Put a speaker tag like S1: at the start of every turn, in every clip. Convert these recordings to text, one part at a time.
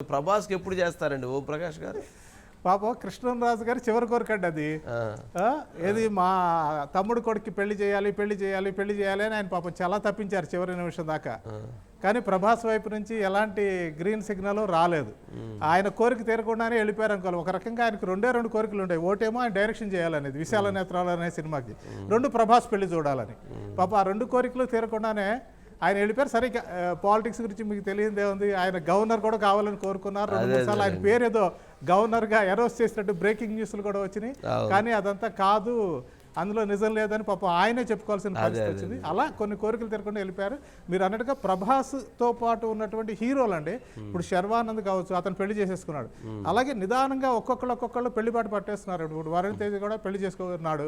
S1: ప్రభాస్కి ఎప్పుడు చేస్తారండి ఓం ప్రకాష్ గారు?
S2: పాపం కృష్ణరాజు గారి చివరి కోరికండి అది. ఏది మా తమ్ముడు కొడుక్కి పెళ్లి చేయాలి అని ఆయన పాపం చాలా తప్పించారు చివరి నిమిషం దాకా. కానీ ప్రభాస్ వైపు నుంచి ఎలాంటి గ్రీన్ సిగ్నల్ రాలేదు. ఆయన కోరిక తీరకుండానే వెళ్ళిపోయారు అనుకోవాలి. ఒక రకంగా ఆయనకు రెండు కోరికలు ఉంటాయి. ఒకటేమో ఆయన డైరెక్షన్ చేయాలనేది విశాల నేత్రాలు అనే సినిమాకి, రెండు ప్రభాస్ పెళ్లి చూడాలని. పాప ఆ రెండు కోరికలు తీరకుండానే ఆయన వెళ్ళిపోయారు. సరే పాలిటిక్స్ గురించి మీకు తెలియదే ఉంది. ఆయన గవర్నర్ కూడా కావాలని కోరుకున్నారు. 2-3 సార్లు ఆయన పేరు ఏదో గవర్నర్గా ఎరోస్ చేసినట్టు బ్రేకింగ్ న్యూస్లు కూడా వచ్చినాయి. కానీ అదంతా కాదు, అందులో నిజం లేదని పాపం ఆయనే చెప్పుకోవాల్సిన పరిస్థితి వచ్చింది. అలా కొన్ని కోరికలు తిరగకుండా వెళ్ళిపోయారు. మీరు అన్నట్టుగా ప్రభాస్తో పాటు ఉన్నటువంటి హీరోలు అండి, ఇప్పుడు శర్వానంద్ కావచ్చు, అతను పెళ్లి చేసేసుకున్నాడు. అలాగే నిదానంగా ఒక్కొక్కళ్ళు పెళ్లిపాటు పట్టేస్తున్నారు. ఇప్పుడు వరుణ్ తేజ్ కూడా పెళ్లి చేసుకున్నాడు.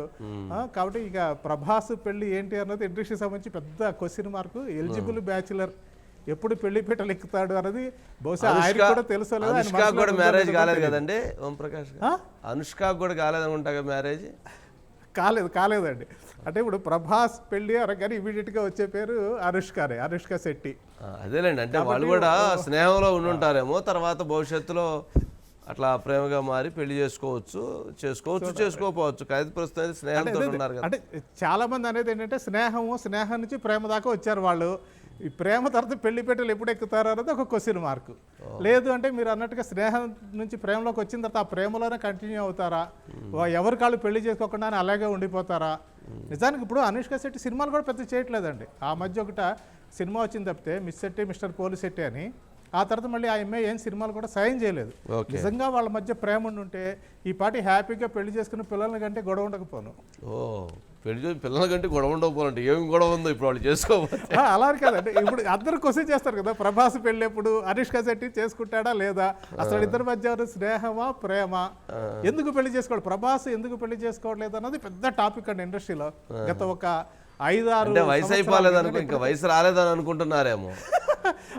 S2: కాబట్టి ఇక ప్రభాస్ పెళ్లి ఏంటి అన్నది ఇండస్ట్రీకి సంబంధించి పెద్ద క్వశ్చన్ మార్క్. ఎలిజిబుల్ బ్యాచులర్ ఎప్పుడు పెళ్లి పీటలు ఎక్కుతాడు అన్నది బహుశా ఆయన కూడా తెలుసు.
S1: అనుష్క కూడా మ్యారేజ్ కాలేదు కదండి ఓం ప్రకాష్? అనుష్క కూడా కాలేదనుకుంటా మ్యారేజ్.
S2: కాలేదండి. అంటే ఇప్పుడు ప్రభాస్ పెళ్లి అనగానే ఇమీడియట్గా వచ్చే పేరు అనుష్కనే, అనుష్క శెట్టి.
S1: అదేలేండి, అంటే వాళ్ళు కూడా స్నేహంలో ఉండుంటారేమో, తర్వాత భవిష్యత్తులో అట్లా ప్రేమగా మారి పెళ్లి చేసుకోకపోవచ్చు. కానీ ప్రస్తుతం స్నేహంతో ఉన్నారు కదా.
S2: అంటే చాలా మంది అనేది ఏంటంటే స్నేహం నుంచి ప్రేమ దాకా వచ్చారు వాళ్ళు. ఈ ప్రేమ తర్వాత పెళ్లి పెట్టెలు ఎప్పుడు ఎక్కుతారో అనేది ఒక క్వశ్చన్ మార్క్. లేదు అంటే మీరు అన్నట్టుగా స్నేహం నుంచి ప్రేమలోకి వచ్చిన తర్వాత ఆ ప్రేమలోనే కంటిన్యూ అవుతారా, ఎవరి కాళ్ళు పెళ్లి చేసుకోకుండా అలాగే ఉండిపోతారా? నిజానికి ఇప్పుడు అనుష్క శెట్టి సినిమాలు కూడా పెద్ద చేయట్లేదండి. ఆ మధ్య ఒకట సినిమా వచ్చింది తప్పితే మిస్ శెట్టి మిస్టర్ పోలిశెట్టి అని. ఆ తర్వాత మళ్ళీ ఆ అమ్మాయి ఏం సినిమాలు కూడా సాయం చేయలేదు. నిజంగా వాళ్ళ మధ్య ప్రేమ ఉండుంటే ఈ పాటి హ్యాపీగా పెళ్లి చేసుకున్న పిల్లల కంటే గొడవ ఉండకపోను.
S1: పిల్లల కంటే గొడవ ఉండకపోవాలంటే ఏం గొడవ ఉందో ఇప్పుడు వాళ్ళు చేసుకోవాలి.
S2: అలా కదండి. ఇప్పుడు అందరు క్వశ్చన్ చేస్తారు కదా, ప్రభాస్ పెళ్ళి ఎప్పుడు, అనుష్క శెట్టి చేసుకుంటాడా లేదా, అసలు ఇద్దరి మధ్య స్నేహమా ప్రేమ, ఎందుకు పెళ్లి చేసుకోవాలి, ప్రభాస్ ఎందుకు పెళ్లి చేసుకోవట్లేదు అన్నది పెద్ద టాపిక్ అండి ఇండస్ట్రీలో. గత ఒక 5-6
S1: వయసు అయిపోలేదనుకో, ఇంకా వయసు రాలేదని అనుకుంటున్నారేమో.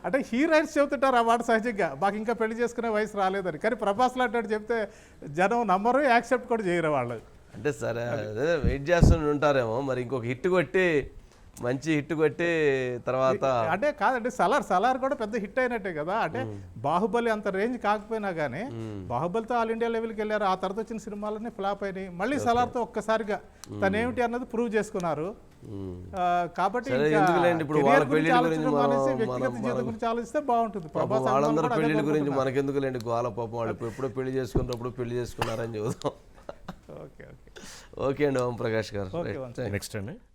S2: అంటే హీరోయిన్స్ చెబుతుంటారు ఆ మాట సహజంగా, మాకు ఇంకా పెళ్లి చేసుకునే వయసు రాలేదని. కానీ ప్రభాస్ లాంటి చెప్తే జనం నమ్మరు, యాక్సెప్ట్ కూడా చేయరు వాళ్ళు.
S1: అంటే సరే అదే వెయిట్ చేస్తూనే ఉంటారేమో. మరి ఇంకొక మంచి హిట్ కొట్టి తర్వాత
S2: అంటే కాదండి, సలార్ కూడా పెద్ద హిట్ అయినట్టే కదా. అంటే బాహుబలి అంత రేంజ్ కాకపోయినా కానీ బాహుబలితో ఆల్ ఇండియా లెవెల్కి వెళ్ళారు. ఆ తర్వాత వచ్చిన సినిమాలన్నీ ఫ్లాప్ అయినాయి. మళ్ళీ సలార్తో ఒక్కసారిగా తనేమిటి అన్నది ప్రూవ్ చేసుకున్నారు. కాబట్టి వ్యక్తిగత జీవితం గురించి ఆలోచిస్తే బాగుంటుంది.
S1: వాళ్ళందరూ పెళ్లి గురించి మనకెందుకులేండి గోల, పాపం వాళ్ళు ఎప్పుడో పెళ్లి చేసుకున్నప్పుడు పెళ్లి చేసుకున్నారని చూద్దాం. ఓకే అండి ఓం ప్రకాష్ గారు.
S3: నెక్స్ట్ అండి